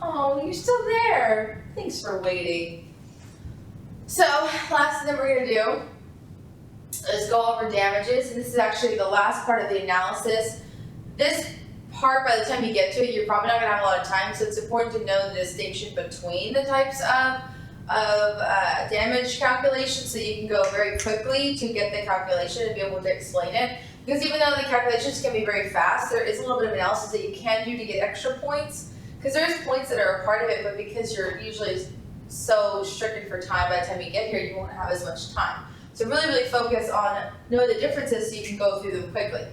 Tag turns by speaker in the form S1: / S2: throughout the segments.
S1: Oh, you're still there. Thanks for waiting. So, last thing that we're going to do is go over damages, and this is actually the last part of the analysis. This part, by the time you get to it, you're probably not going to have a lot of time, so it's important to know the distinction between the types of damage calculations, so you can go very quickly to get the calculation and be able to explain it. Because even though the calculations can be very fast, there is a little bit of analysis that you can do to get extra points. Because there's points that are a part of it, but because you're usually so stricken for time, by the time you get here, you won't have as much time. So really focus on knowing the differences so you can go through them quickly.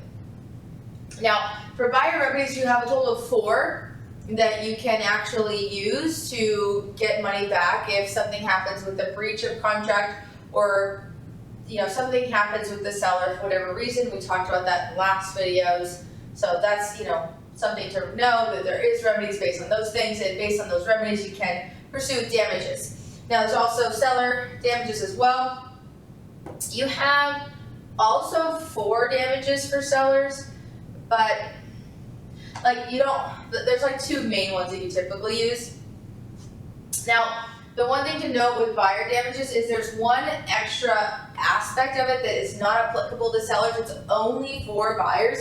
S1: Now, for buyer remedies, you have a total of 4 that you can actually use to get money back if something happens with the breach of contract, or something happens with the seller for whatever reason. We talked about that in the last videos. So that's something to know, that there is remedies based on those things, and based on those remedies you can pursue damages. Now there's also seller damages as well. You have also 4 damages for sellers, but there's 2 main ones that you typically use. Now, the one thing to note with buyer damages is there's one extra aspect of it that is not applicable to sellers. It's only for buyers.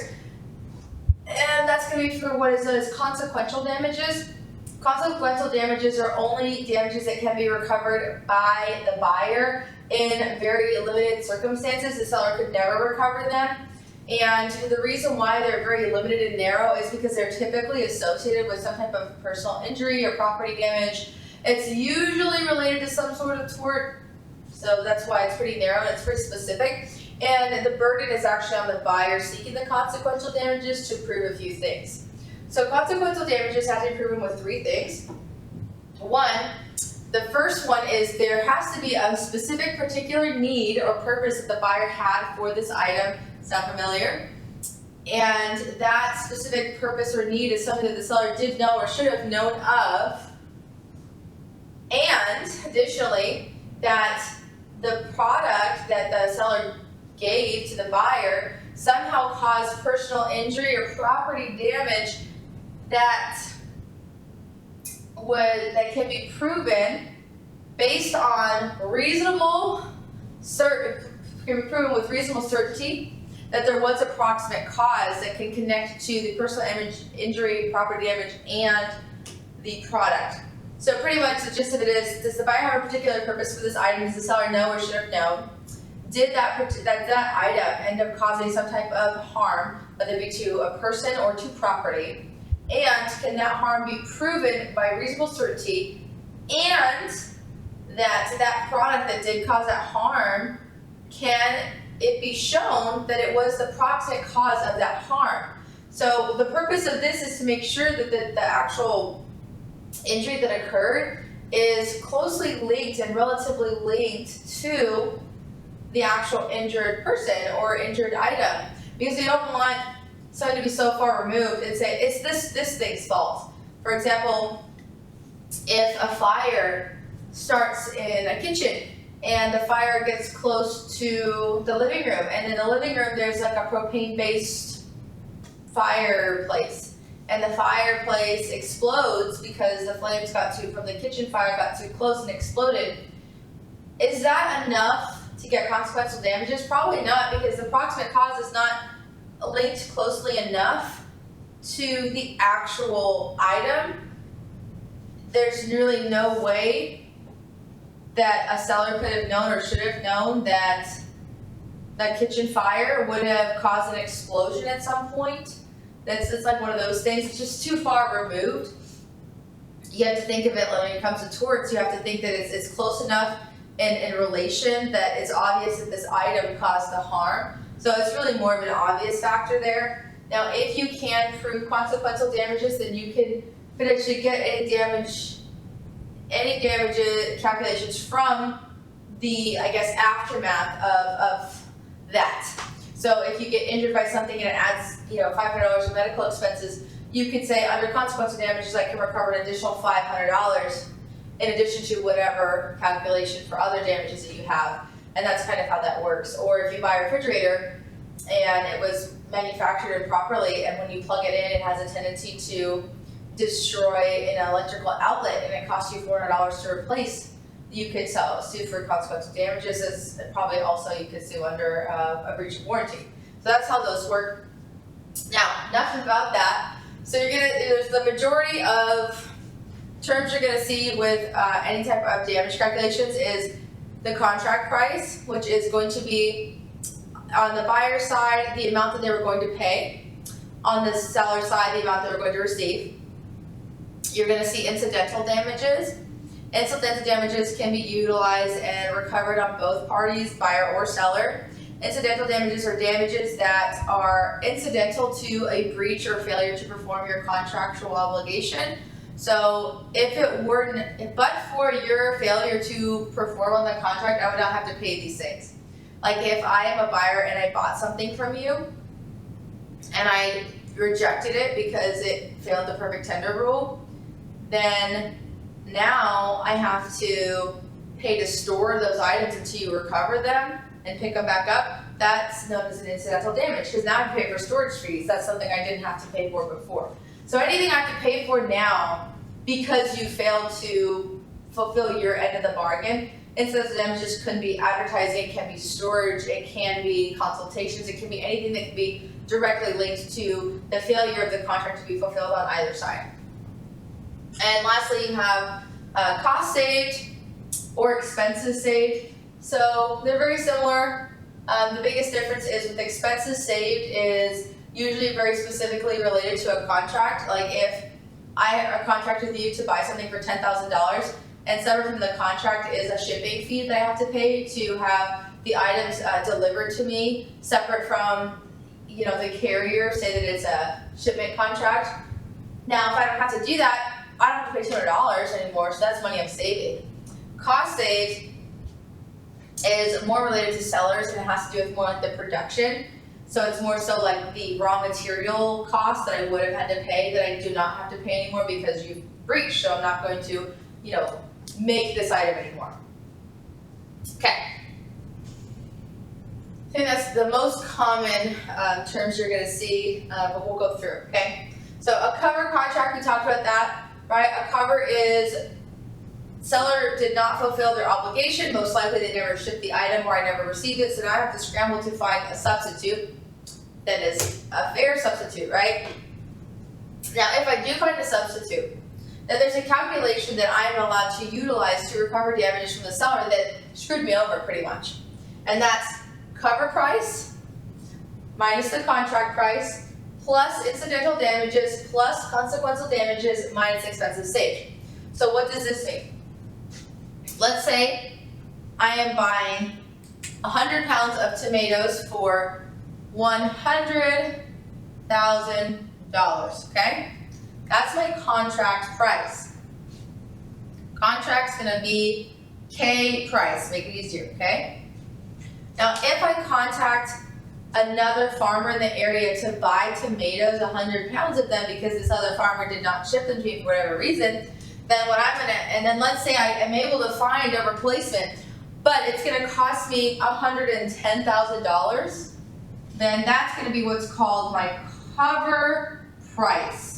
S1: And that's going to be for what is known as consequential damages. Consequential damages are only damages that can be recovered by the buyer in very limited circumstances. The seller could never recover them. And the reason why they're very limited and narrow is because they're typically associated with some type of personal injury or property damage. It's usually related to some sort of tort, so that's why it's pretty narrow and it's pretty specific. And the burden is actually on the buyer seeking the consequential damages to prove a few things. So consequential damages have to be proven with 3 things. The first one is there has to be a specific particular need or purpose that the buyer had for this item. Sound familiar? And that specific purpose or need is something that the seller did know or should have known of. And additionally, that the product that the seller gave to the buyer somehow caused personal injury or property damage that can be proven based on can be proven with reasonable certainty that there was approximate cause that can connect to the personal injury, property damage, and the product. So pretty much the gist of it is, does the buyer have a particular purpose for this item? Does the seller know or should have known? Did that item end up causing some type of harm, whether it be to a person or to property? And can that harm be proven by reasonable certainty? And that product that did cause that harm, can it be shown that it was the proximate cause of that harm? So the purpose of this is to make sure that the actual injury that occurred is closely linked and relatively linked to the actual injured person or injured item, because you don't want someone to be so far removed and say it's this thing's fault. For example, if a fire starts in a kitchen and the fire gets close to the living room, and in the living room there's a propane-based fireplace, and the fireplace explodes because the flames from the kitchen fire got too close and exploded. Is that enough to get consequential damages? Probably not, because the proximate cause is not linked closely enough to the actual item. There's really no way that a seller could have known or should have known that that kitchen fire would have caused an explosion at some point. It's like one of those things. It's just too far removed. You have to think of it when it comes to torts. You have to think that it's close enough in relation that it's obvious that this item caused the harm. So it's really more of an obvious factor there. Now, if you can prove consequential damages, then you can potentially get any damage calculations from the, aftermath of that. So if you get injured by something and it adds, $500 in medical expenses, you could say under consequential damages, I can recover an additional $500 in addition to whatever calculation for other damages that you have. And that's kind of how that works. Or if you buy a refrigerator and it was manufactured improperly, and when you plug it in, it has a tendency to destroy an electrical outlet and it costs you $400 to replace, you could sue for consequential damages, as probably also you could sue under a breach of warranty. So that's how those work. Now, enough about that. So there's the majority of terms you're gonna see with any type of damage calculations is the contract price, which is going to be on the buyer side, the amount that they were going to pay. On the seller side, the amount they were going to receive. You're gonna see incidental damages. Incidental damages can be utilized and recovered on both parties, buyer or seller. Incidental damages are damages that are incidental to a breach or failure to perform your contractual obligation. So but for your failure to perform on the contract, I would not have to pay these things. Like if I am a buyer and I bought something from you and I rejected it because it failed the perfect tender rule, then now I have to pay to store those items until you recover them and pick them back up. That's known as an incidental damage, because now I pay for storage fees. That's something I didn't have to pay for before. So anything I have to pay for now because you failed to fulfill your end of the bargain, incidental damages can be advertising, it can be storage, it can be consultations, it can be anything that can be directly linked to the failure of the contract to be fulfilled on either side. And lastly, you have cost saved or expenses saved. So they're very similar. The biggest difference is with expenses saved is usually very specifically related to a contract. Like if I have a contract with you to buy something for $10,000, and separate from the contract is a shipping fee that I have to pay to have the items delivered to me, separate from the carrier, say that it's a shipment contract. Now, if I don't have to do that, I don't have to pay $200 anymore, so that's money I'm saving. Cost saved is more related to sellers, and it has to do with more like the production. So it's more so like the raw material cost that I would have had to pay that I do not have to pay anymore because you've breached, so I'm not going to, make this item anymore. Okay. I think that's the most common terms you're gonna see, but we'll go through, okay? So a cover contract, we talked about that, right? A cover is seller did not fulfill their obligation. Most likely they never shipped the item or I never received it, so now I have to scramble to find a substitute that is a fair substitute, right? Now, if I do find a substitute, then there's a calculation that I am allowed to utilize to recover damages from the seller that screwed me over pretty much. And that's cover price minus the contract price plus incidental damages plus consequential damages minus expenses saved. So what does this mean? Let's say I am buying 100 pounds of tomatoes for $100,000, okay? That's my contract price. Contract's gonna be K price, make it easier, okay? Now, if I contact another farmer in the area to buy tomatoes, 100 pounds of them, because this other farmer did not ship them to me for whatever reason, then then let's say I am able to find a replacement, but it's gonna cost me $110,000, then that's gonna be what's called my cover price.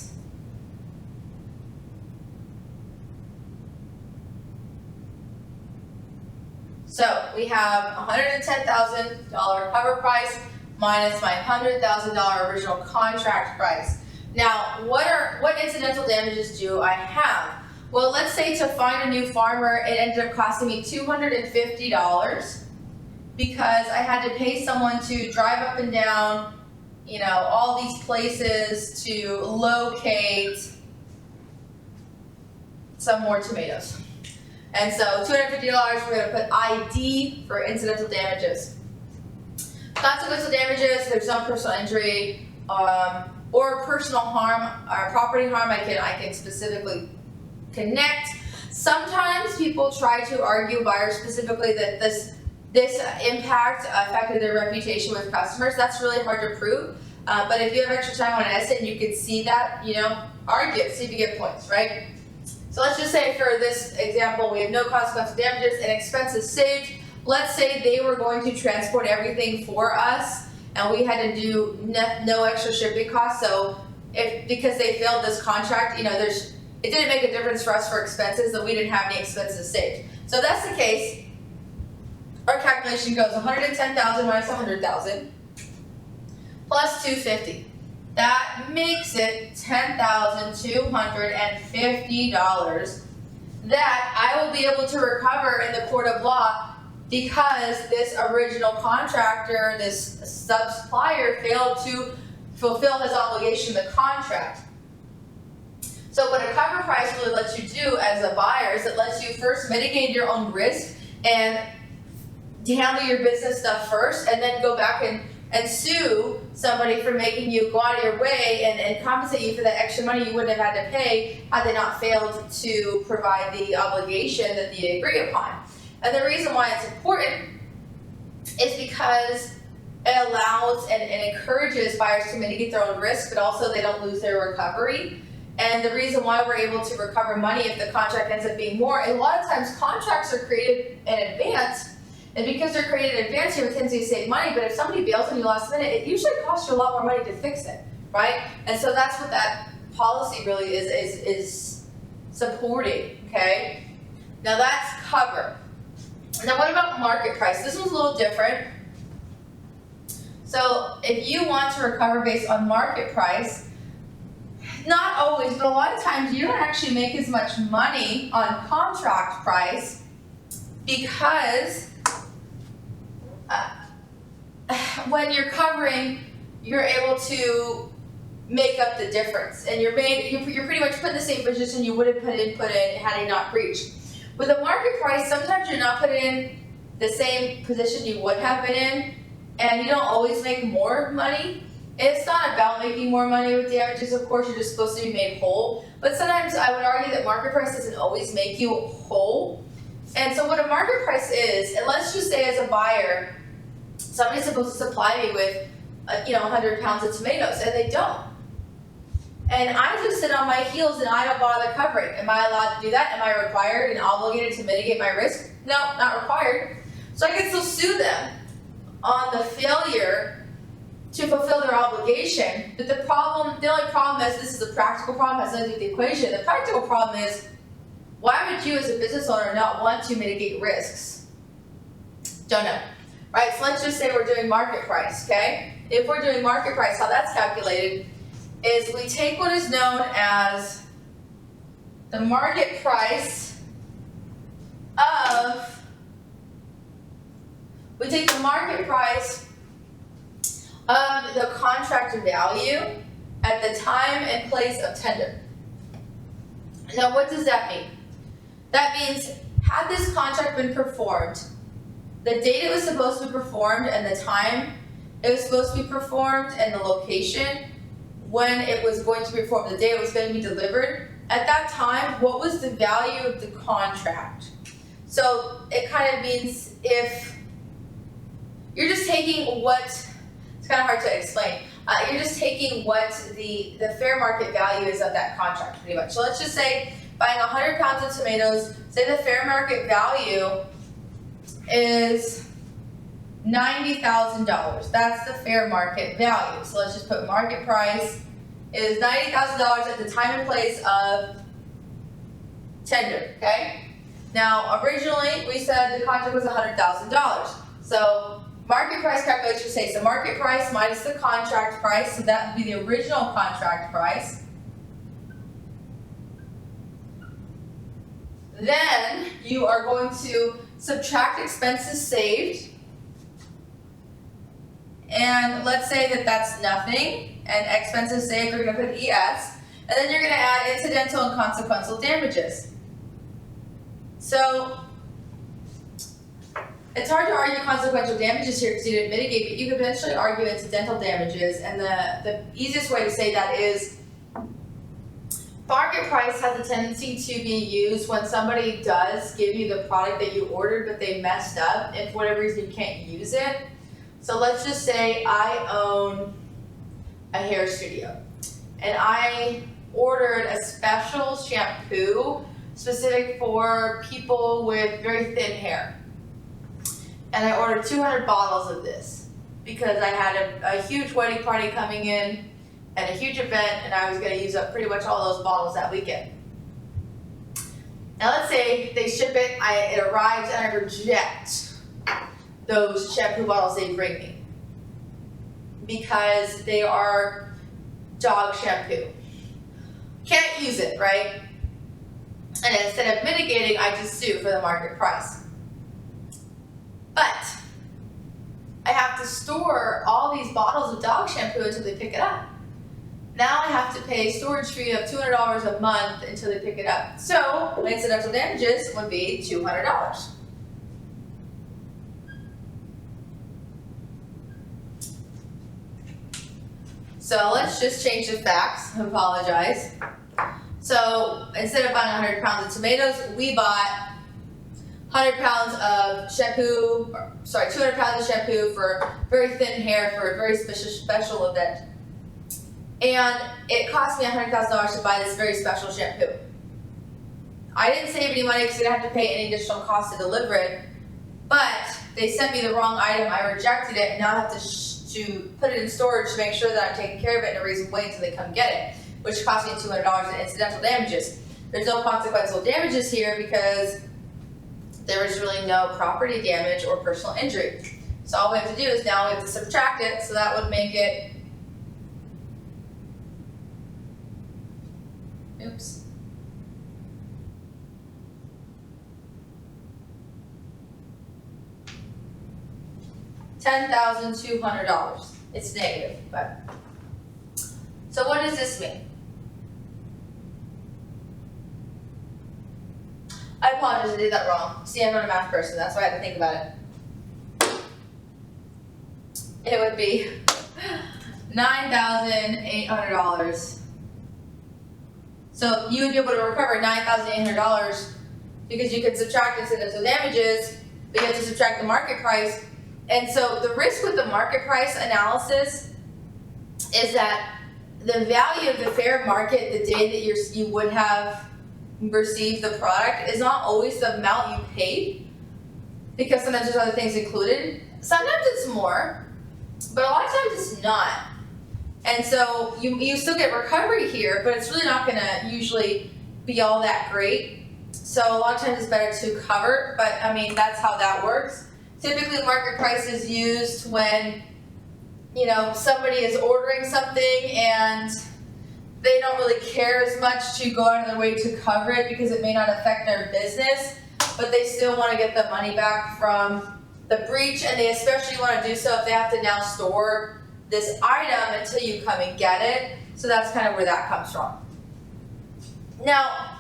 S1: So we have $110,000 cover price minus my $100,000 original contract price. Now, what incidental damages do I have? Well, let's say to find a new farmer, it ended up costing me $250 because I had to pay someone to drive up and down, all these places to locate some more tomatoes. And so $250, we're gonna put ID for incidental damages. Consequential damages, there's no personal injury or personal harm or property harm I can specifically connect. Sometimes people try to argue, buyers specifically, that this impact affected their reputation with customers. That's really hard to prove. But if you have extra time on an essay and you can see that, argue it, see if you get points, right? So let's just say for this example, we have no consequential damages and expenses saved. Let's say they were going to transport everything for us and we had to do no extra shipping costs. So because they failed this contract, it didn't make a difference for us for expenses, that we didn't have any expenses saved. So if that's the case, our calculation goes 110,000 minus 100,000 plus 250. That makes it $10,250 that I will be able to recover in the court of law because this original contractor, this sub-supplier, failed to fulfill his obligation to the contract. So what a cover price really lets you do as a buyer is it lets you first mitigate your own risk and handle your business stuff first, and then go back and sue somebody for making you go out of your way and compensate you for that extra money you wouldn't have had to pay had they not failed to provide the obligation that they agree upon. And the reason why it's important is because it allows and encourages buyers to mitigate their own risk, but also they don't lose their recovery. And the reason why we're able to recover money if the contract ends up being more, a lot of times contracts are created in advance, and because they're created in advance, you have a tendency to save money, but if somebody bails on you last minute, it usually costs you a lot more money to fix it, right? And so that's what that policy really is supporting, okay? Now that's cover. Now what about market price? This one's a little different. So if you want to recover based on market price, not always, but a lot of times you don't actually make as much money on contract price because when you're covering, you're able to make up the difference, and you're pretty much put in the same position you would have put in had he not breached. With a market price, sometimes you're not put in the same position you would have been in, and you don't always make more money. It's not about making more money with damages, of course, you're just supposed to be made whole. But sometimes I would argue that market price doesn't always make you whole. And so what a market price is, and let's just say as a buyer, somebody's supposed to supply me with 100 pounds of tomatoes, and they don't. And I just sit on my heels and I don't bother covering. Am I allowed to do that? Am I required and obligated to mitigate my risk? No, not required. So I can still sue them on the failure to fulfill their obligation. But the only problem is, this is a practical problem, has nothing to do with the equation. The practical problem is, why would you as a business owner not want to mitigate risks? Don't know. Right, so let's just say we're doing market price, okay? If we're doing market price, how that's calculated is we take what is known as the market price of, we take the market price of the contract value at the time and place of tender. Now what does that mean? That means, had this contract been performed, the date it was supposed to be performed and the time it was supposed to be performed and the location when it was going to be performed, the day it was going to be delivered, at that time, what was the value of the contract? So it kind of means if you're just taking what, it's kind of hard to explain, you're just taking what the fair market value is of that contract, pretty much. So let's just say buying 100 pounds of tomatoes, say the fair market value is $90,000. That's the fair market value. So let's just put market price is $90,000 at the time and place of tender, okay? Now, originally, we said the contract was $100,000. So market price calculation says the market price minus the contract price, so that would be the original contract price. Then you are going to subtract expenses saved, and let's say that that's nothing, and expenses saved, we're going to put ES, and then you're going to add incidental and consequential damages. So it's hard to argue consequential damages here because you didn't mitigate, but you could potentially argue incidental damages, and the easiest way to say that is market price has a tendency to be used when somebody does give you the product that you ordered but they messed up and for whatever reason you can't use it. So let's just say I own a hair studio and I ordered a special shampoo specific for people with very thin hair. And I ordered 200 bottles of this because I had a huge wedding party coming in and a huge event, and I was going to use up pretty much all those bottles that weekend. Now let's say they ship it, it arrives, and I reject those shampoo bottles they bring me because they are dog shampoo. Can't use it, right? And instead of mitigating, I just sue for the market price. But I have to store all these bottles of dog shampoo until they pick it up. Now I have to pay storage fee of $200 a month until they pick it up. So my incidental damages would be $200. So let's just change the facts. I apologize. So instead of buying 100 pounds of tomatoes, we bought 100 pounds of shampoo, 200 pounds of shampoo for very thin hair for a very special event. And it cost me $100,000 to buy this very special shampoo. I didn't save any money because I didn't have to pay any additional cost to deliver it, but they sent me the wrong item, I rejected it, and now I have to put it in storage to make sure that I'm taking care of it in a reasonable way until they come get it, which cost me $200 in incidental damages. There's no consequential damages here because there is really no property damage or personal injury. So all we have to do is now we have to subtract it, so that would make it, oops. $10,200. It's negative, but. So what does this mean? I apologize, I did that wrong. See, I'm not a math person, that's why I had to think about it. It would be $9,800. So you would be able to recover $9,800 because you could subtract incidental damages, but you have to subtract the market price. And so the risk with the market price analysis is that the value of the fair market the day that you would have received the product is not always the amount you paid, because sometimes there's other things included. Sometimes it's more, but a lot of times it's not. And so you still get recovery here, but it's really not going to usually be all that great. So a lot of times it's better to cover, but I mean, that's how that works. Typically market price is used when, somebody is ordering something and they don't really care as much to go out of their way to cover it because it may not affect their business, but they still want to get the money back from the breach, and they especially want to do so if they have to now store this item until you come and get it. So that's kind of where that comes from. Now,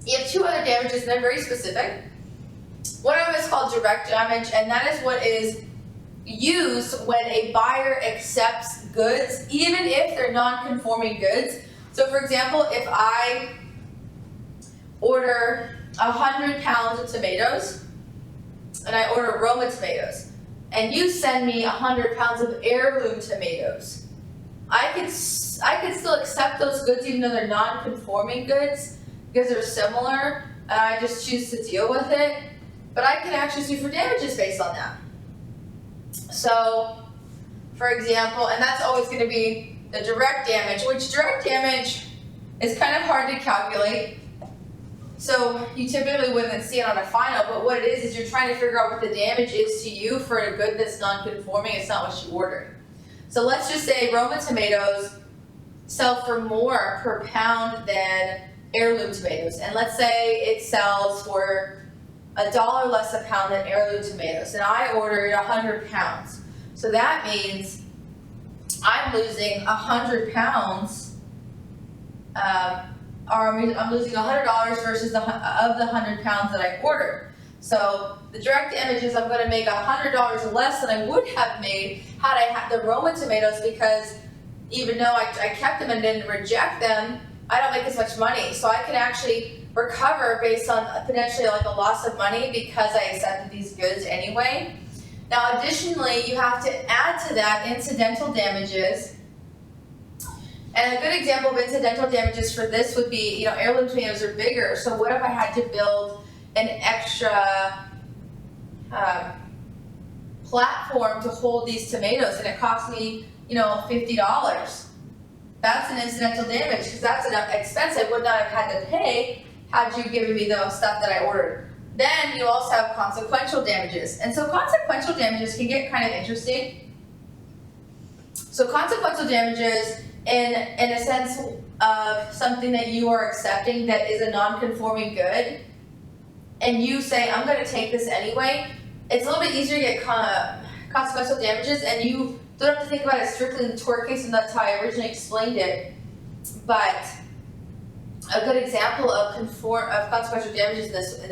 S1: you have two other damages, and they're very specific. One of them is called direct damage, and that is what is used when a buyer accepts goods, even if they're non-conforming goods. So for example, if I order 100 pounds of tomatoes, and I order Roma tomatoes, and you send me 100 pounds of heirloom tomatoes, I could still accept those goods even though they're non-conforming goods because they're similar, and I just choose to deal with it. But I can actually sue for damages based on that. So, for example, and that's always going to be the direct damage, which direct damage is kind of hard to calculate. So you typically wouldn't see it on a final, but what it is you're trying to figure out what the damage is to you for a good that's non-conforming. It's not what you ordered. So let's just say Roma tomatoes sell for more per pound than heirloom tomatoes. And let's say it sells for $1 less a pound than heirloom tomatoes, and I ordered 100 pounds. So that means I'm losing 100 pounds, or I'm losing $100 versus of the 100 pounds that I ordered. So the direct damage is I'm going to make $100 less than I would have made had I had the Roma tomatoes, because even though I kept them and didn't reject them, I don't make as much money. So I can actually recover based on potentially like a loss of money because I accepted these goods anyway. Now additionally, you have to add to that incidental damages. And a good example of incidental damages for this would be, heirloom tomatoes are bigger. So what if I had to build an extra platform to hold these tomatoes, and it cost me, $50? That's an incidental damage because that's an expense I would not have had to pay had you given me the stuff that I ordered. Then you also have consequential damages. And so consequential damages can get kind of interesting. So consequential damages in a sense of something that you are accepting that is a non-conforming good, and you say, I'm going to take this anyway, it's a little bit easier to get consequential damages, and you don't have to think about it strictly in the tort case, and that's how I originally explained it. But a good example of consequential damages in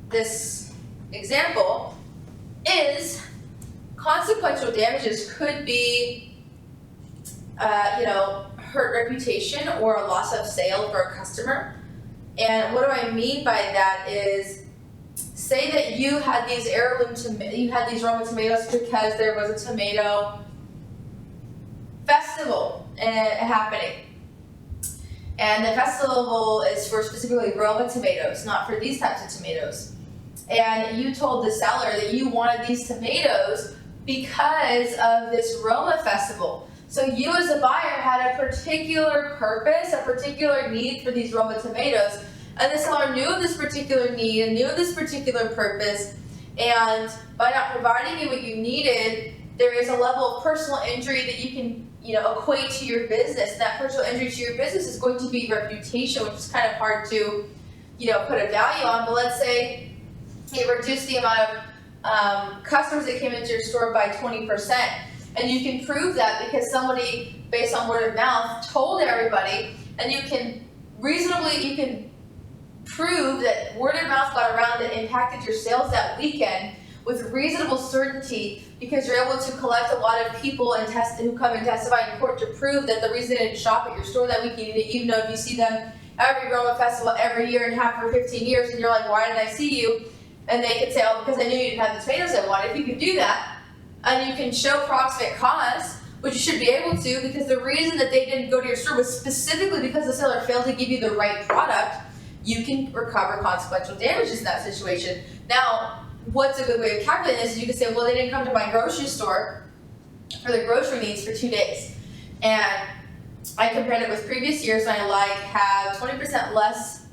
S1: this example is consequential damages could be, hurt reputation or a loss of sale for a customer. And what do I mean by that is, say that you had these Roma tomatoes because there was a tomato festival happening. And the festival is for specifically Roma tomatoes, not for these types of tomatoes. And you told the seller that you wanted these tomatoes because of this Roma festival. So you as a buyer had a particular purpose, a particular need for these Roma tomatoes, and the seller knew of this particular need and knew of this particular purpose, and by not providing you what you needed, there is a level of personal injury that you can, equate to your business. And that personal injury to your business is going to be reputation, which is kind of hard to, put a value on. But let's say you reduce the amount of customers that came into your store by 20%. And you can prove that because somebody, based on word of mouth, told everybody, and you can prove that word of mouth got around that impacted your sales that weekend with reasonable certainty, because you're able to collect a lot of people who come and testify in court to prove that the reason they didn't shop at your store that weekend, even though you see them every Roma festival every year and have for 15 years, and you're like, why didn't I see you? And they could say, oh, because I knew you didn't have the tomatoes I wanted. If you can do that, and you can show proximate cause, which you should be able to, because the reason that they didn't go to your store was specifically because the seller failed to give you the right product, you can recover consequential damages in that situation. Now, what's a good way of calculating this is you can say, well, they didn't come to my grocery store for their grocery needs for 2 days. And I compared it with previous years when I have 20% less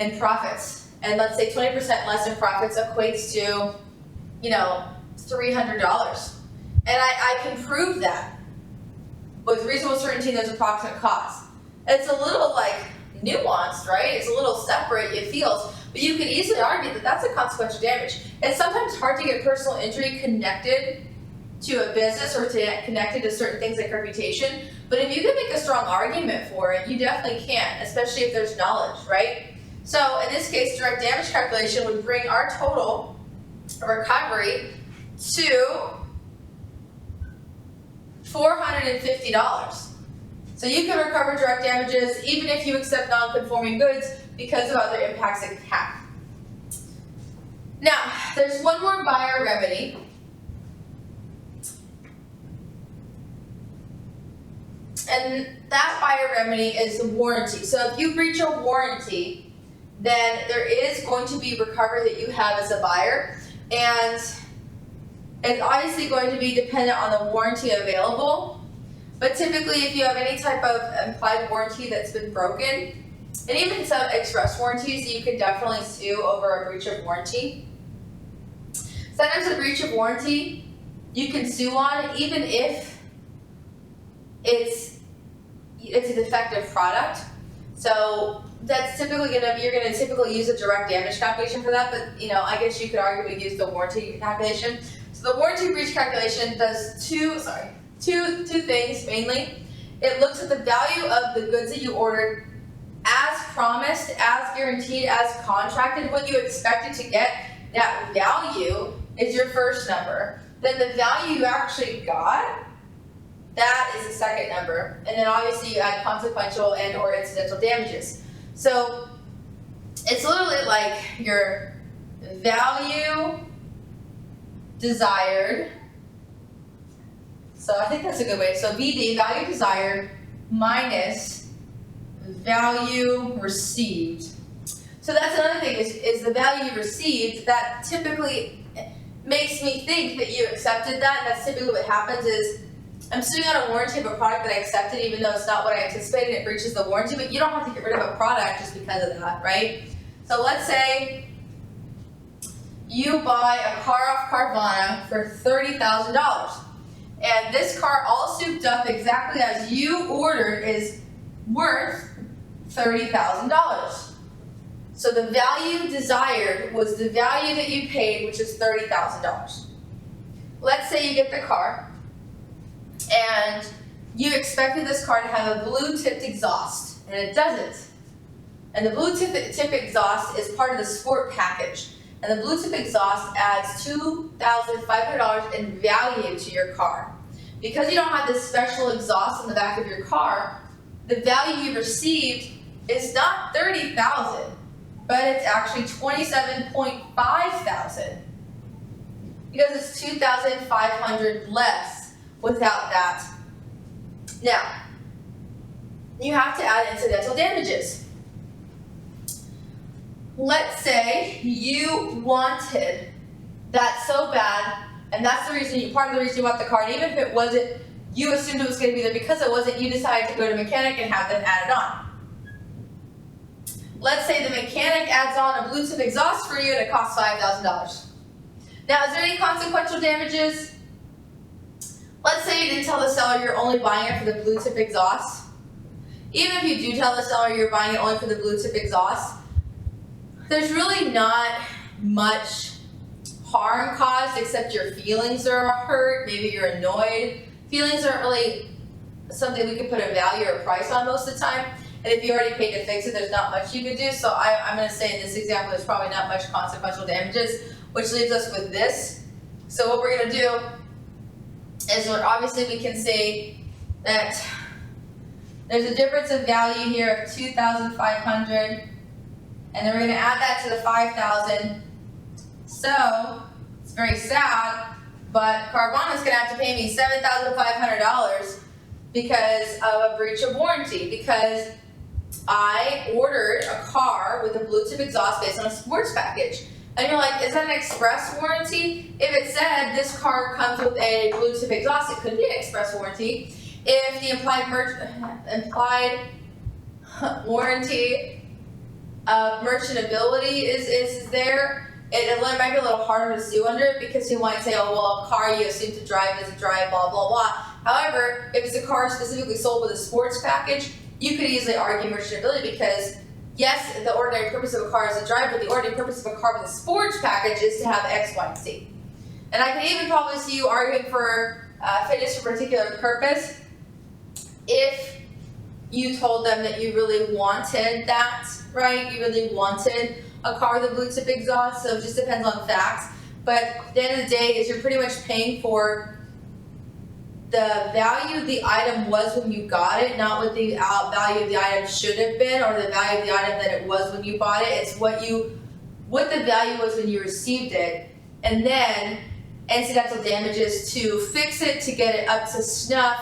S1: in profits. And let's say 20% less in profits equates to, $300. And I can prove that with reasonable certainty there's approximate cost. It's a little nuanced, right? It's a little separate, it feels, but you can easily argue that that's a consequential damage. It's sometimes hard to get personal injury connected to a business or connected to certain things like reputation, but if you can make a strong argument for it, you definitely can, especially if there's knowledge, right? So in this case, direct damage calculation would bring our total recovery to $450. So you can recover direct damages even if you accept non-conforming goods because of other impacts it can have. Now, there's one more buyer remedy. And that buyer remedy is warranty. So if you breach a warranty, then there is going to be recovery that you have as a buyer. And it's obviously going to be dependent on the warranty available. But typically, if you have any type of implied warranty that's been broken, and even some express warranties, you can definitely sue over a breach of warranty. Sometimes a breach of warranty you can sue on even if it's a defective product. So that's typically you're gonna typically use a direct damage calculation for that, but I guess you could arguably use the warranty calculation. So the warranty breach calculation does two things mainly. It looks at the value of the goods that you ordered as promised, as guaranteed, as contracted, what you expected to get. That value is your first number. Then the value you actually got, that is the second number. And then obviously you add consequential and or incidental damages. So it's literally like your value desired. So I think that's a good way. So VD, value desired, minus value received. So that's another thing is the value received. That typically makes me think that you accepted that. And that's typically what happens is I'm suing on a warranty of a product that I accepted even though it's not what I anticipated, it breaches the warranty, but you don't have to get rid of a product just because of that, right? So let's say you buy a car off Carvana for $30,000. And this car, all souped up exactly as you ordered, is worth $30,000. So the value desired was the value that you paid, which is $30,000. Let's say you get the car, and you expected this car to have a blue-tipped exhaust, and it doesn't. And the blue-tip exhaust is part of the sport package. And the blue-tip exhaust adds $2,500 in value to your car. Because you don't have this special exhaust in the back of your car, the value you received is not $30,000, but it's actually $27,500. Because it's $2,500 less without that. Now, you have to add incidental damages. Let's say you wanted that so bad, and that's the reason, part of the reason you bought the car, and even if it wasn't, you assumed it was going to be there because it wasn't, you decided to go to a mechanic and have them add it on. Let's say the mechanic adds on a blue-tip exhaust for you and it costs $5,000. Now, is there any consequential damages? Let's say you didn't tell the seller you're only buying it for the blue-tip exhaust. Even if you do tell the seller you're buying it only for the blue-tip exhaust, there's really not much harm caused except your feelings are hurt, maybe you're annoyed. Feelings aren't really something we can put a value or a price on most of the time. And if you already paid to fix it, there's not much you could do. So I'm going to say in this example, there's probably not much consequential damages, which leaves us with this. So what we're going to do is obviously we can say that there's a difference of value here of $2,500. And then we're going to add that to the $5,000. So it's very sad, but Carvana's going to have to pay me $7,500 because of a breach of warranty, because I ordered a car with a blue-tip exhaust based on a sports package. And you're like, is that an express warranty? If it said this car comes with a blue-tip exhaust, it could be an express warranty. If the implied warranty of merchantability is there, it might be a little harder to sue under it because you might say, oh, well, a car you assume to drive is a drive, blah, blah, blah. However, if it's a car specifically sold with a sports package, you could easily argue merchantability because, yes, the ordinary purpose of a car is to drive, but the ordinary purpose of a car with a sports package is to have X, Y, and Z. And I can even probably see you arguing for fitness for a particular purpose if you told them that you really wanted that, right? You really wanted a car with a blue-tip exhaust, so it just depends on facts. But at the end of the day, is you're pretty much paying for the value the item was when you got it, not what the value of the item should have been or the value of the item that it was when you bought it. It's what the value was when you received it, and then incidental damages to fix it, to get it up to snuff,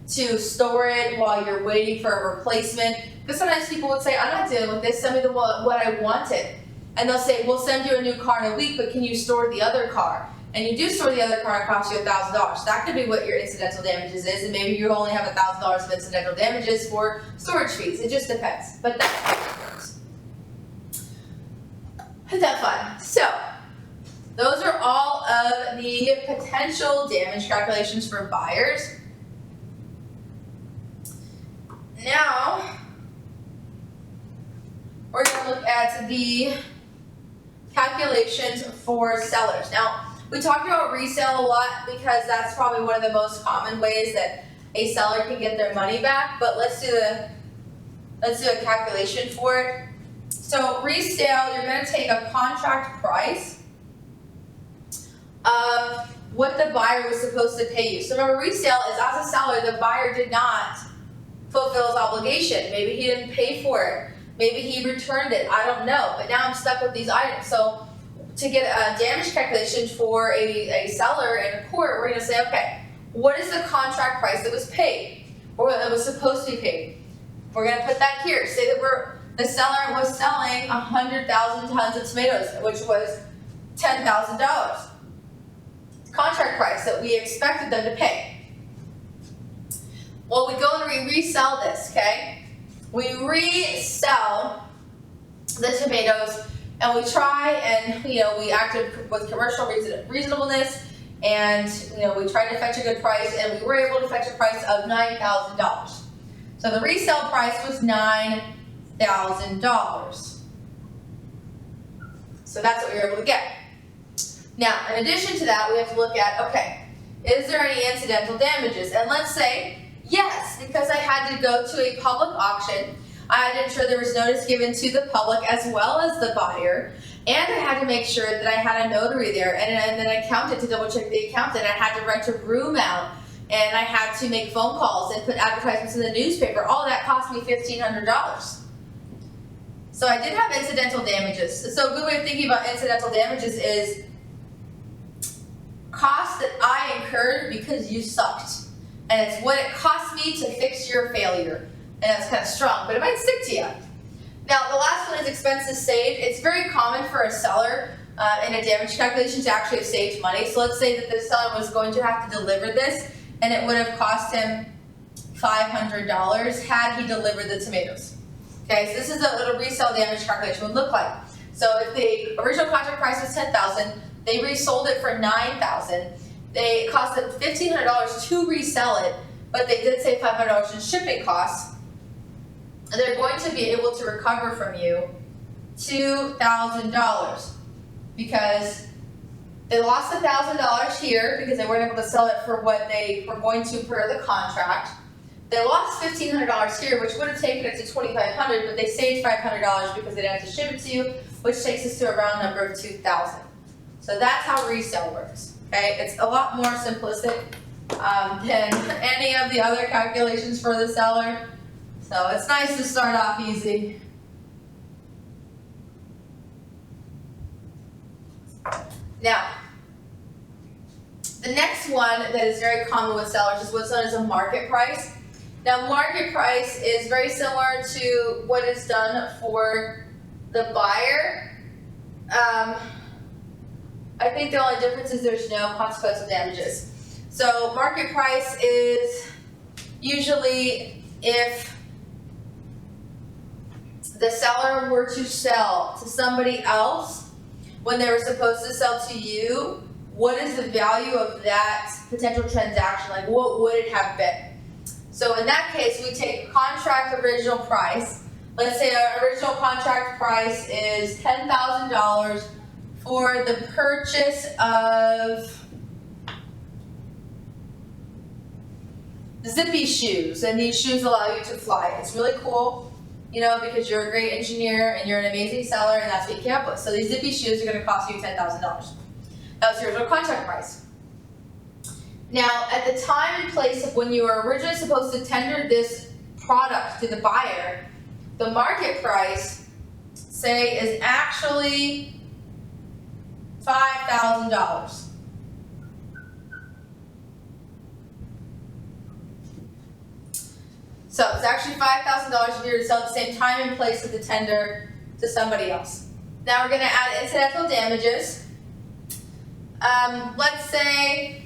S1: to store it while you're waiting for a replacement. Because sometimes people would say, I'm not dealing with this, send me what I wanted. And they'll say, we'll send you a new car in a week, but can you store the other car? And you do store the other car and it costs you $1,000. That could be what your incidental damages is, and maybe you only have $1,000 of incidental damages for storage fees. It just depends. But that's how it works. Isn't that fun? So, those are all of the potential damage calculations for buyers. Now, we're going to look at the calculations for sellers. Now, we talked about resale a lot because that's probably one of the most common ways that a seller can get their money back, but let's do a calculation for it. So resale, you're going to take a contract price of what the buyer was supposed to pay you. So remember, resale is, as a seller, the buyer did not fulfill his obligation. Maybe he didn't pay for it. Maybe he returned it. I don't know. But now I'm stuck with these items. So to get a damage calculation for a seller in a court, we're going to say, okay, what is the contract price that was paid or that was supposed to be paid? We're going to put that here. Say that the seller was selling 100,000 tons of tomatoes, which was $10,000. Contract price that we expected them to pay. Well, we go and we resell this, okay? We resell the tomatoes, and we try and, we acted with commercial reasonableness, and, we tried to fetch a good price, and we were able to fetch a price of $9,000. So the resale price was $9,000. So that's what we were able to get. Now, in addition to that, we have to look at, okay, is there any incidental damages? And let's say, yes, because I had to go to a public auction, I had to ensure there was notice given to the public as well as the buyer, and I had to make sure that I had a notary there and an accountant to double check the account, and I had to rent a room out, and I had to make phone calls and put advertisements in the newspaper. All that cost me $1,500. So I did have incidental damages. So a good way of thinking about incidental damages is costs that I incurred because you sucked. And it's what it cost me to fix your failure. And that's kind of strong, but it might stick to you. Now, the last one is expenses saved. It's very common for a seller in a damage calculation to actually have saved money. So let's say that the seller was going to have to deliver this, and it would have cost him $500 had he delivered the tomatoes. Okay, so this is what a resale damage calculation would look like. So if the original contract price was $10,000, they resold it for $9,000. They cost them $1,500 to resell it, but they did save $500 in shipping costs. And they're going to be able to recover from you $2,000 because they lost $1,000 here because they weren't able to sell it for what they were going to per the contract. They lost $1,500 here, which would have taken it to $2,500, but they saved $500 because they didn't have to ship it to you, which takes us to a round number of $2,000. So that's how resale works. Okay, it's a lot more simplistic than any of the other calculations for the seller. So it's nice to start off easy. Now, the next one that is very common with sellers is what's known as a market price. Now, market price is very similar to what is done for the buyer. I think the only difference is there's no consequential damages. So market price is usually if the seller were to sell to somebody else when they were supposed to sell to you, what is the value of that potential transaction? Like, what would it have been? So in that case, we take contract original price. Let's say our original contract price is $10,000 for the purchase of Zippy shoes, and these shoes allow you to fly. It's really cool, because you're a great engineer and you're an amazing seller, and that's what you came up with. So these Zippy shoes are going to cost you $10,000. That was your original contract price. Now, at the time and place of when you were originally supposed to tender this product to the buyer, the market price, say, is actually $5,000. So it's actually $5,000 if you were to sell at the same time and place of the tender to somebody else. Now we're going to add incidental damages. Let's say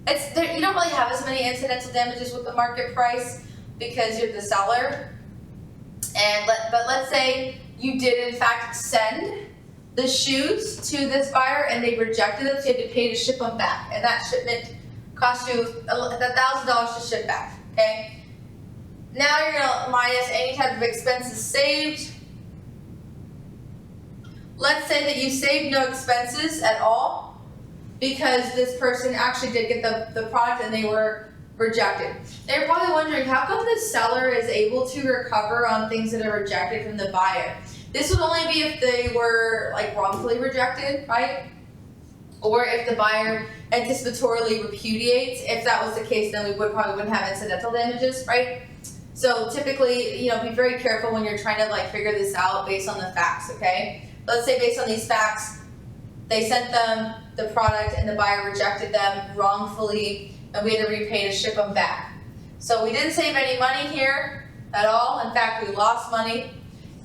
S1: you don't really have as many incidental damages with the market price because you're the seller. But let's say you did in fact send the shoes to this buyer and they rejected them, so you had to pay to ship them back, and that shipment cost you $1,000 to ship back. Okay. Now you're going to minus any type of expenses saved. Let's say that you saved no expenses at all because this person actually did get the product and they were rejected. They're probably wondering, how come the seller is able to recover on things that are rejected from the buyer? This would only be if they were wrongfully rejected, right? Or if the buyer anticipatorily repudiates. If that was the case, then we probably wouldn't have incidental damages, right? So typically, be very careful when you're trying to figure this out based on the facts, okay? Let's say based on these facts, they sent them the product and the buyer rejected them wrongfully, and we had to repay to ship them back. So we didn't save any money here at all. In fact, we lost money,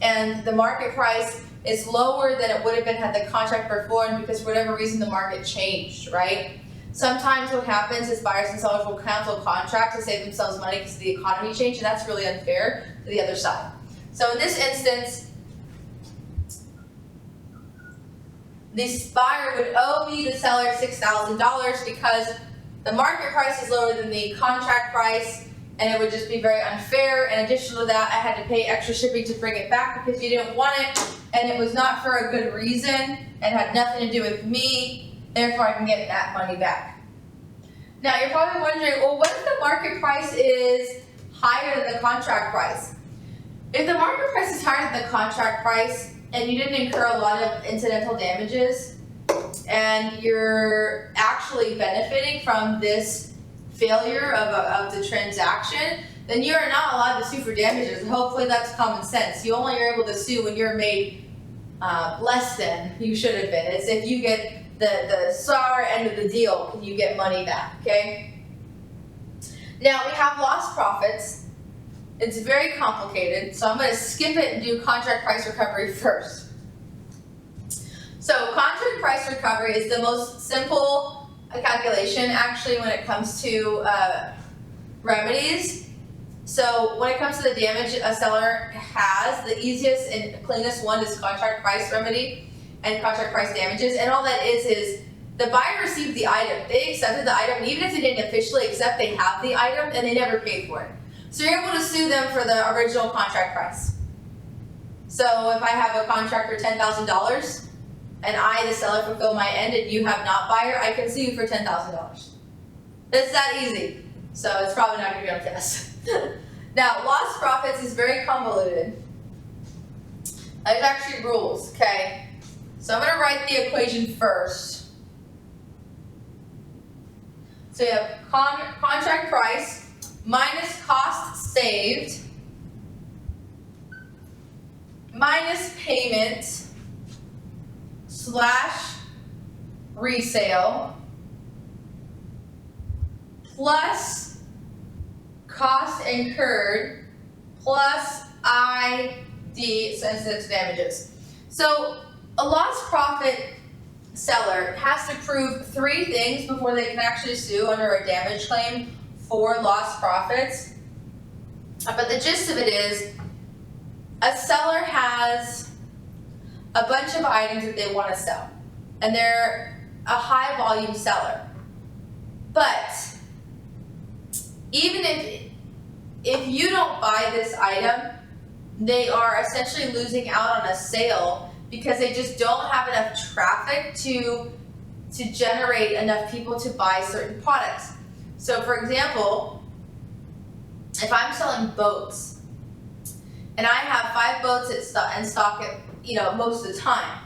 S1: and the market price is lower than it would have been had the contract performed because for whatever reason the market changed, right? Sometimes what happens is buyers and sellers will cancel contracts to save themselves money because of the economy change, and that's really unfair to the other side. So in this instance, this buyer would owe me, the seller, $6,000 because the market price is lower than the contract price, and it would just be very unfair. In addition to that, I had to pay extra shipping to bring it back because you didn't want it, and it was not for a good reason and had nothing to do with me. Therefore, I can get that money back. Now, you're probably wondering, well, what if the market price is higher than the contract price? If the market price is higher than the contract price and you didn't incur a lot of incidental damages and you're actually benefiting from this failure of the transaction, then you are not allowed to sue for damages. Hopefully that's common sense. You only are able to sue when you're made less than you should have been. It's if you get the sour end of the deal, can you get money back, okay? Now we have lost profits. It's very complicated, so I'm going to skip it and do contract price recovery first. So contract price recovery is the most simple calculation actually when it comes to remedies. So when it comes to the damage a seller has, the easiest and cleanest one is contract price remedy and contract price damages. And all that is the buyer received the item. They accepted the item, and even if they didn't officially accept, they have the item and they never paid for it. So you're able to sue them for the original contract price. So if I have a contract for $10,000 and I, the seller, fulfill my end and you have not, buyer, I can sue you for $10,000. It's that easy. So it's probably not going to be on test. Now, lost profits is very convoluted. There's actually rules, okay? So I'm going to write the equation first. So you have contract price minus cost saved minus payment slash resale plus cost incurred plus ID sensitive damages. So a lost profit seller has to prove 3 things before they can actually sue under a damage claim for lost profits. But the gist of it is, a seller has a bunch of items that they want to sell, and they're a high volume seller. But even if you don't buy this item, they are essentially losing out on a sale because they just don't have enough traffic to generate enough people to buy certain products. So for example, if I'm selling boats and I have 5 boats in stock at, most of the time,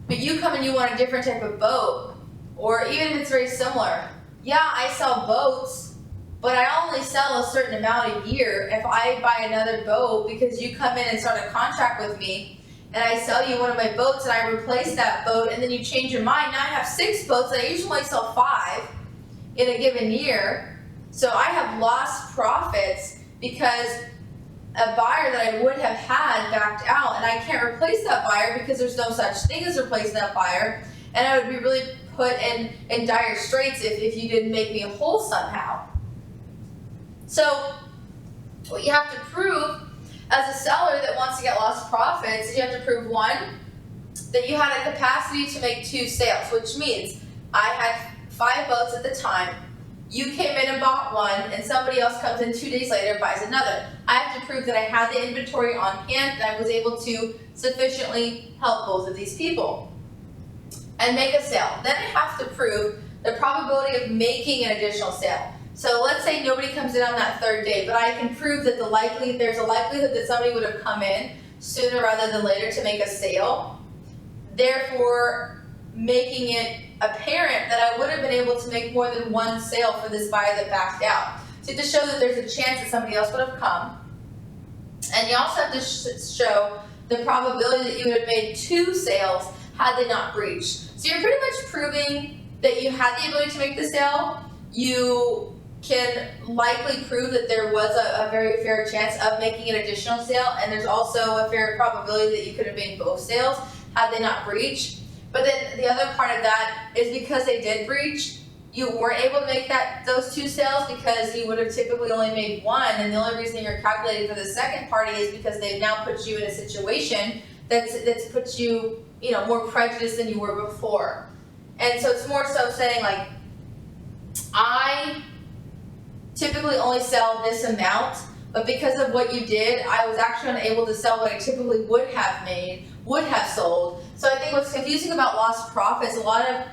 S1: but you come and you want a different type of boat, or even if it's very similar, yeah, I sell boats, but I only sell a certain amount a year. If I buy another boat because you come in and start a contract with me and I sell you one of my boats and I replace that boat and then you change your mind, now I have 6 boats and I usually sell 5 in a given year. So I have lost profits because a buyer that I would have had backed out, and I can't replace that buyer because there's no such thing as replacing that buyer, and I would be really put in dire straits if you didn't make me whole somehow. So what you have to prove as a seller that wants to get lost profits is you have to prove, 1, that you had a capacity to make 2 sales, which means I had 5 boats at the time. You came in and bought one, and somebody else comes in 2 days later and buys another. I have to prove that I had the inventory on hand and I was able to sufficiently help both of these people and make a sale. Then I have to prove the probability of making an additional sale. So let's say nobody comes in on that 3rd day, but I can prove that there's a likelihood that somebody would have come in sooner rather than later to make a sale, therefore making it apparent that I would have been able to make more than 1 sale for this buyer that backed out. So to show that there's a chance that somebody else would have come. And you also have to show the probability that you would have made 2 sales had they not breached. So you're pretty much proving that you had the ability to make the sale. You can likely prove that there was a very fair chance of making an additional sale, and there's also a fair probability that you could have made both sales had they not breached. But then the other part of that is because they did breach, you weren't able to make those 2 sales because you would have typically only made 1, and the only reason you're calculating for the second party is because they've now put you in a situation that's put you, more prejudiced than you were before. And so it's more so saying like, I typically only sell this amount, but because of what you did, I was actually unable to sell what I typically would have sold. So I think what's confusing about lost profits, a lot of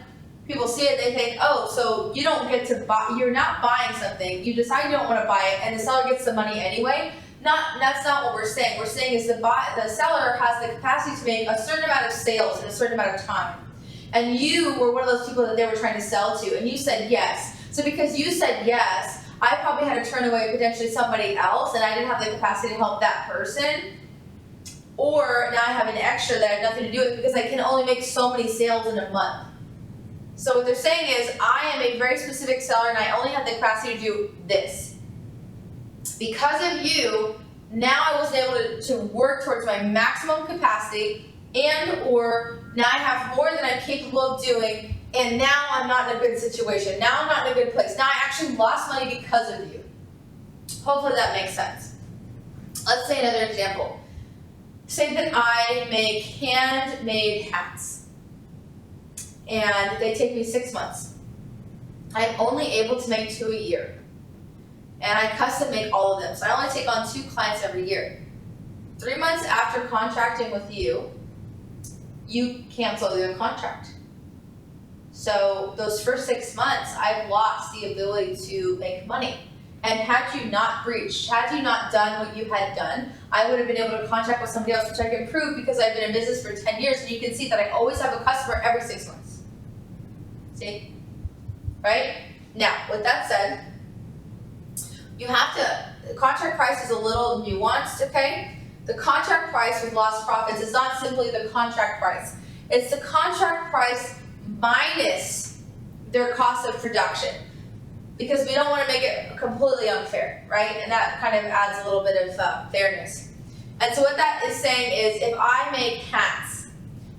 S1: people see it, they think, oh, so you don't get to buy, you're not buying something, you decide you don't want to buy it, and the seller gets the money anyway. That's not what we're saying. We're saying is the seller has the capacity to make a certain amount of sales in a certain amount of time. And you were one of those people that they were trying to sell to, and you said yes. So because you said yes, I probably had to turn away potentially somebody else, and I didn't have the capacity to help that person. Or now I have an extra that I have nothing to do with because I can only make so many sales in a month. So what they're saying is, I am a very specific seller and I only have the capacity to do this. Because of you, now I wasn't able to work towards my maximum capacity, and or now I have more than I'm capable of doing, and now I'm not in a good situation. Now I'm not in a good place. Now I actually lost money because of you. Hopefully that makes sense. Let's say another example. Say that I make handmade hats, and they take me 6 months. I'm only able to make 2 a year. And I custom make all of them. So I only take on 2 clients every year. 3 months after contracting with you, you cancel the contract. So those first 6 months, I've lost the ability to make money. And had you not breached, had you not done what you had done, I would have been able to contract with somebody else, which I can prove because I've been in business for 10 years, and you can see that I always have a customer every 6 months. See? Right? Now, with that said, you have to, the contract price is a little nuanced, okay? The contract price with lost profits is not simply the contract price. It's the contract price minus their cost of production. Because we don't want to make it completely unfair, right? And that kind of adds a little bit of fairness. And so what that is saying is, if I make hats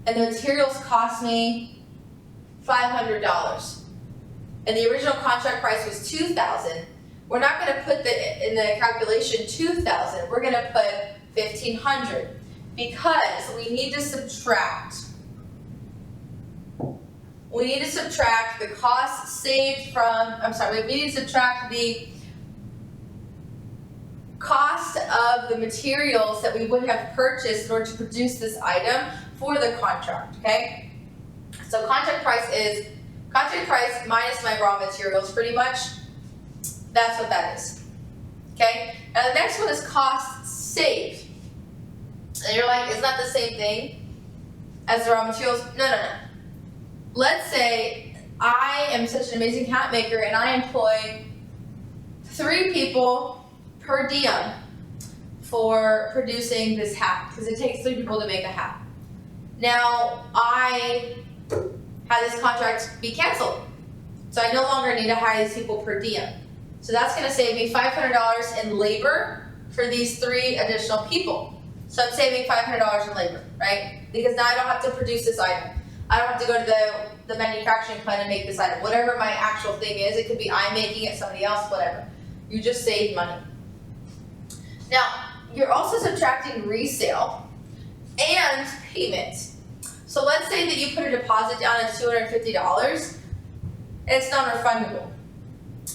S1: and the materials cost me $500 and the original contract price was $2,000, we're not going to put in the calculation $2,000. We're going to put $1,500 because we need to subtract. We need to subtract the cost saved from, we need to subtract the cost of the materials that we would have purchased in order to produce this item for the contract, okay? So contract price minus my raw materials, pretty much. That's what that is, okay? Now the next one is cost saved. And you're like, isn't that the same thing as the raw materials? No. Let's say I am such an amazing hat maker and I employ 3 people per diem for producing this hat, because it takes 3 people to make a hat. Now, I had this contract be canceled, so I no longer need to hire these people per diem. So that's going to save me $500 in labor for these 3 additional people. So I'm saving $500 in labor, right? Because now I don't have to produce this item. I don't have to go to the manufacturing plant and make this item. Whatever my actual thing is, it could be I'm making it, somebody else, whatever. You just saved money. Now, you're also subtracting resale and payment. So let's say that you put a deposit down of $250 and it's non-refundable.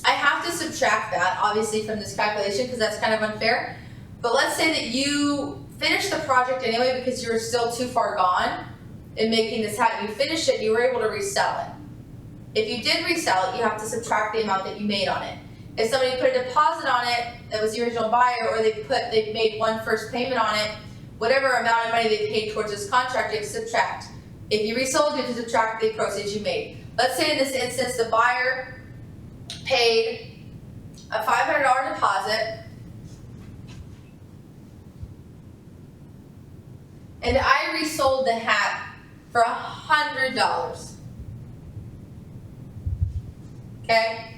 S1: I have to subtract that, obviously, from this calculation because that's kind of unfair. But let's say that you finish the project anyway because you're still too far gone in making this hat. You finished it, you were able to resell it. If you did resell it, you have to subtract the amount that you made on it. If somebody put a deposit on it that was the original buyer, or they made one first payment on it, whatever amount of money they paid towards this contract, you have to subtract. If you resold, you have to subtract the proceeds you made. Let's say in this instance, the buyer paid a $500 deposit, and I resold the hat for $100. Okay?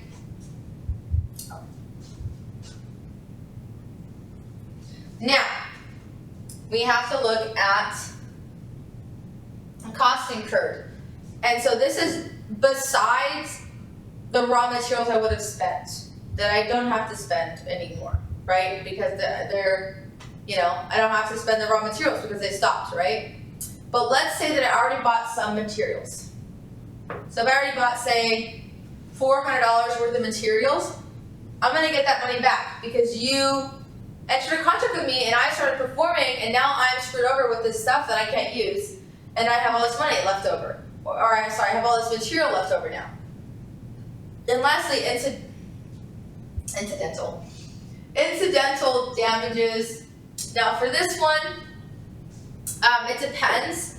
S1: Now, we have to look at cost incurred. And so this is besides the raw materials I would have spent that I don't have to spend anymore, right? Because they're I don't have to spend the raw materials because they stopped, right? But let's say that I already bought some materials. So if I already bought, say, $400 worth of materials, I'm gonna get that money back because you entered a contract with me and I started performing, and now I'm screwed over with this stuff that I can't use, and I have all this money left over. Or I'm sorry, I have all this material left over now. Then lastly, incidental damages. Now for this one, it depends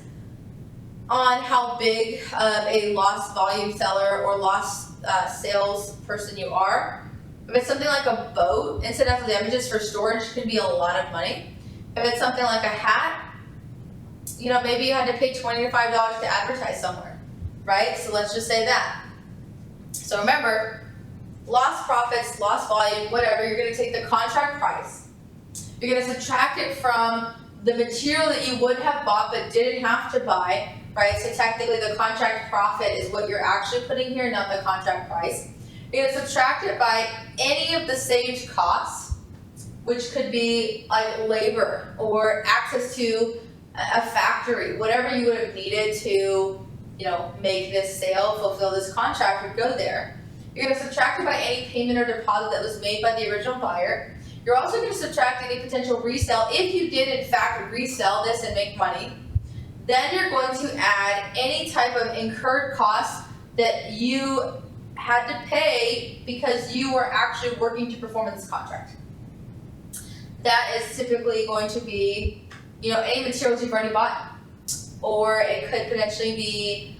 S1: on how big of a lost volume seller or lost sales person you are. If it's something like a boat, incidental damages for storage can be a lot of money. If it's something like a hat, maybe you had to pay $20 to $5 to advertise somewhere, right? So let's just say that. So remember, lost profits, lost volume, whatever, you're gonna take the contract price. You're gonna subtract it from the material that you would have bought but didn't have to buy, right? So technically the contract profit is what you're actually putting here, not the contract price. You're gonna subtract it by any of the saved costs, which could be like labor or access to a factory, whatever you would have needed to, make this sale, fulfill this contract, would go there. You're gonna subtract it by any payment or deposit that was made by the original buyer. You're also gonna subtract any potential resale if you did in fact resell this and make money. Then you're going to add any type of incurred costs that you had to pay because you were actually working to perform this contract. That is typically going to be, any materials you've already bought, or it could potentially be,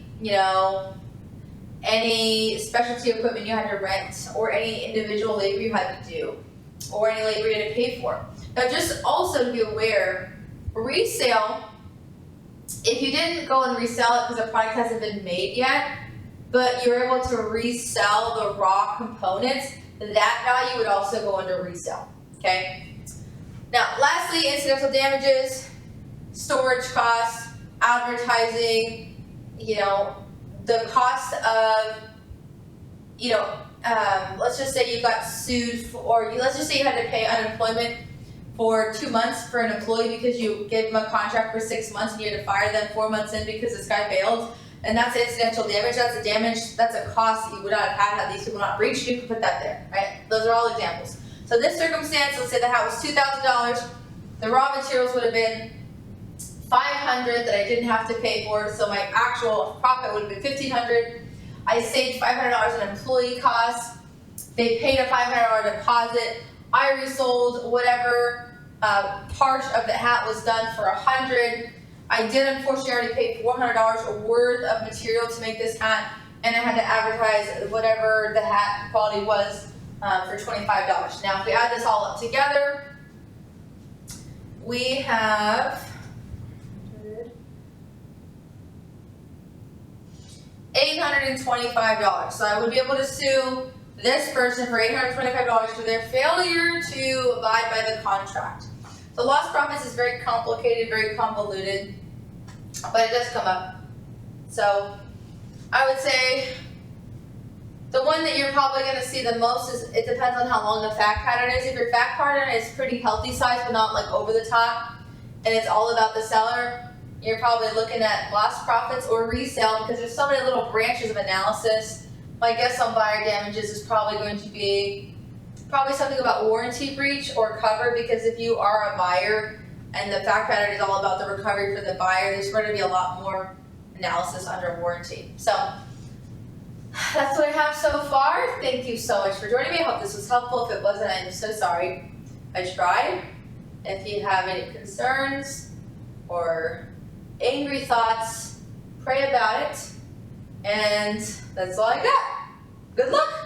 S1: any specialty equipment you had to rent, or any individual labor you had to do, or any labor you had to pay for. Now, just also to be aware, resale, if you didn't go and resell it because the product hasn't been made yet, but you're able to resell the raw components, that value would also go under resale, okay? Now, lastly, incidental damages, storage costs, advertising, the cost of, let's just say you got sued or let's just say you had to pay unemployment for 2 months for an employee because you gave them a contract for 6 months and you had to fire them 4 months in because this guy bailed. And that's incidental damage. That's a damage, that's a cost that you would not have had these people not reached. You can put that there, right? Those are all examples. So in this circumstance, let's say the hat was $2,000. The raw materials would have been $500 that I didn't have to pay for. So my actual profit would have been $1,500. I saved $500 in employee costs. They paid a $500 deposit. I resold whatever part of the hat was done for $100. I did unfortunately already pay $400 worth of material to make this hat, and I had to advertise whatever the hat quality was for $25. Now, if we add this all up together, we have $825. So I would be able to sue this person for $825 for their failure to abide by the contract. So lost profits is very complicated, very convoluted, but it does come up. So I would say the one that you're probably going to see the most is, it depends on how long the fact pattern is. If your fact pattern is pretty healthy size but not like over the top, and it's all about the seller, you're probably looking at lost profits or resale because there's so many little branches of analysis. My guess on buyer damages is probably going to be something about warranty breach or cover, because if you are a buyer and the fact pattern is all about the recovery for the buyer, there's going to be a lot more analysis under warranty. So that's what I have so far. Thank you so much for joining me. I hope this was helpful. If it wasn't, I'm so sorry. I tried. If you have any concerns or angry thoughts, pray about it. And that's all I got. Good luck.